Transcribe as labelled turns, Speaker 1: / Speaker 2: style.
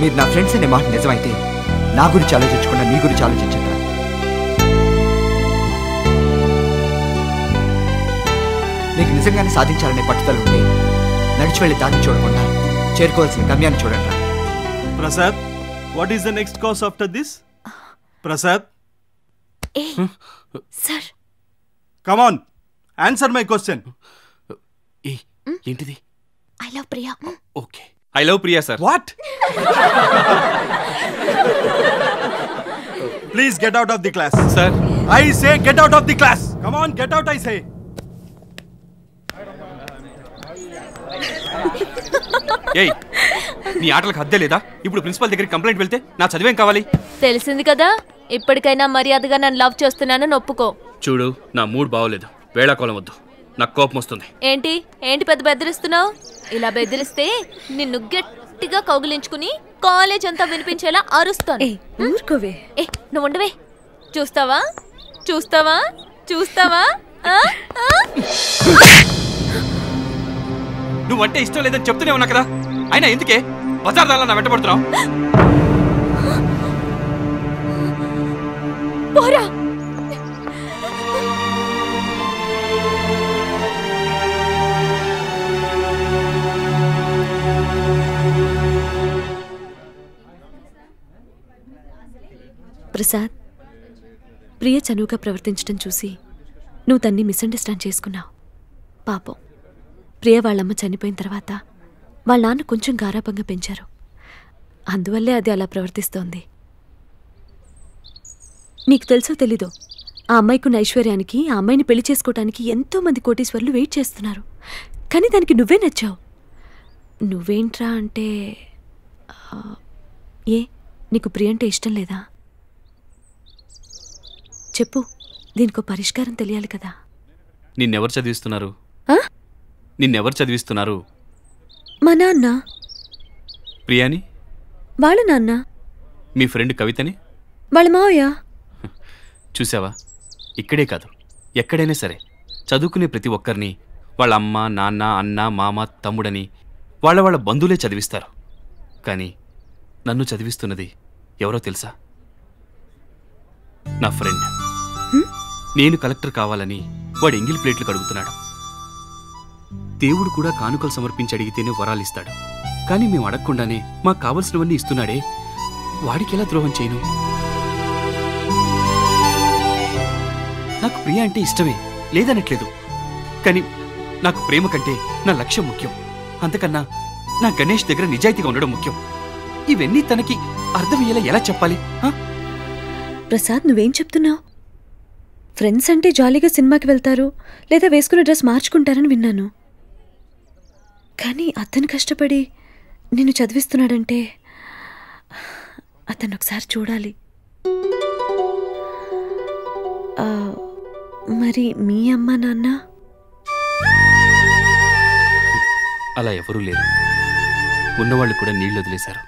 Speaker 1: మీరు నా ఫ్రెండ్స్ అనే మాట నిజమైతే నా గురించి ఆలోచించకుండా నీ గురించి ఆలోచించండి. మీకు నిజంగానే సాధించాలనే పట్టుదల ఉంటే నడిచి వెళ్ళి దాన్ని చూడకుండా చేరుకోవాల్సిన గమ్యాన్ని చూడండి.
Speaker 2: Prasad, what is the next course after this? Prasad,
Speaker 3: sir,
Speaker 2: come on, answer my question.
Speaker 4: ఏంటిది?
Speaker 3: I love Priya.
Speaker 4: Okay, I love Priya sir.
Speaker 2: What? Please get out of the class.
Speaker 4: Sir,
Speaker 2: I say get out of the class. Come on, get out I say.
Speaker 4: ఏయ్, నీ ఆటలకు హద్దే లేదా? ఇప్పుడు principal దగ్గరికి complaint వెళ్తే నా చదివేం కావాలి?
Speaker 3: తెలిసింది కదా, ఇప్పటికైనా మర్యాదగా నన్ను లవ్ చేస్తున్నానని ఒప్పుకో.
Speaker 4: చూడు, నా మూడ్ బాగోలేదు. వేళాకోళం వద్దు, నాకు కోపం వస్తుంది.
Speaker 3: ఏంటి ఏంటి పెద్ద బెదిరిస్తున్నావు? ఇలా బెదిరిస్తే నిన్ను గట్టిగా కౌగిలించుకుని కాలేజ్ అంతా వినిపించేలా అరుస్తాను.
Speaker 5: ఊరుకోవే.
Speaker 3: నువ్వు ఉండవే. చూస్తావా చూస్తావా చూస్తావా?
Speaker 4: నువ్వంటే ఇష్టం లేదని చెప్తూనే ఉన్నా కదా, అయినా ఎందుకే బజార్ దానిలో నా వెంటబడుతున్నావు?
Speaker 3: పోరా.
Speaker 5: ప్రసాద్, ప్రియ చనువుగా ప్రవర్తించడం చూసి నువ్వు తన్ని మిస్అండర్స్టాండ్ చేసుకున్నావు. పాపం, ప్రియ వాళ్ళమ్మ చనిపోయిన తర్వాత వాళ్ళ నాన్న కొంచెం గారాబంగా పెంచారు. అందువల్లే అది అలా ప్రవర్తిస్తోంది. నీకు తెలుసో తెలీదో, ఆ అమ్మాయికున్న ఐశ్వర్యానికి ఆ అమ్మాయిని పెళ్లి చేసుకోవటానికి ఎంతోమంది కోటీశ్వర్లు వెయిట్ చేస్తున్నారు. కానీ దానికి నువ్వే నచ్చావు. నువ్వేంట్రా అంటే, ఏ నీకు ప్రియ అంటే ఇష్టం లేదా? చెప్పు, దీనికో పరిష్కారం తెలియాలి కదా.
Speaker 4: నిన్నెవరు చదివిస్తున్నారు? నిన్నెవరు చదివిస్తున్నారు?
Speaker 5: మా నాన్న.
Speaker 4: ప్రియాని?
Speaker 5: వాళ్ళ నాన్న.
Speaker 4: మీ ఫ్రెండ్ కవితని?
Speaker 5: వాళ్ళ మావయ్య.
Speaker 4: చూసావా, ఇక్కడే కాదు ఎక్కడైనా సరే చదువుకునే ప్రతి ఒక్కరిని వాళ్ళ అమ్మ, నాన్న, అన్న, మామ, తమ్ముడని వాళ్ళ వాళ్ళ బంధువులే చదివిస్తారు. కానీ నన్ను చదివిస్తున్నది ఎవరో తెలుసా? నా ఫ్రెండ్. నేను కలెక్టర్ కావాలని వాడు ఎంగిల్ ప్లేట్లు కడుగుతున్నాడు. దేవుడు కూడా కానుకలు సమర్పించి అడిగితేనే వరాలిస్తాడు. కానీ మేము అడగకుండానే మాకు కావలసినవన్నీ ఇస్తున్నాడే, వాడికి ఎలా ద్రోహం చేయను? నాకు ప్రియ అంటే ఇష్టమే, లేదనట్లేదు. కానీ నాకు ప్రేమ కంటే నా లక్ష్యం ముఖ్యం. అంతకన్నా నా గణేష్ దగ్గర నిజాయితీగా ఉండడం ముఖ్యం. ఇవన్నీ తనకి అర్థమయ్యేలా ఎలా చెప్పాలి?
Speaker 5: ప్రసాద్, నువ్వేం చెప్తున్నావు? ఫ్రెండ్స్ అంటే జాలీగా సినిమాకి వెళ్తారు, లేదా వేసుకున్న డ్రెస్ మార్చుకుంటారని విన్నాను. కానీ అతను కష్టపడి నిన్ను చదివిస్తున్నాడంటే అతను ఒకసారి చూడాలి. మరి మీ అమ్మ నాన్న?
Speaker 4: అలా ఎవరూ లేరు. ఉన్నవాళ్ళు కూడా నీళ్ళు వదిలేశారు.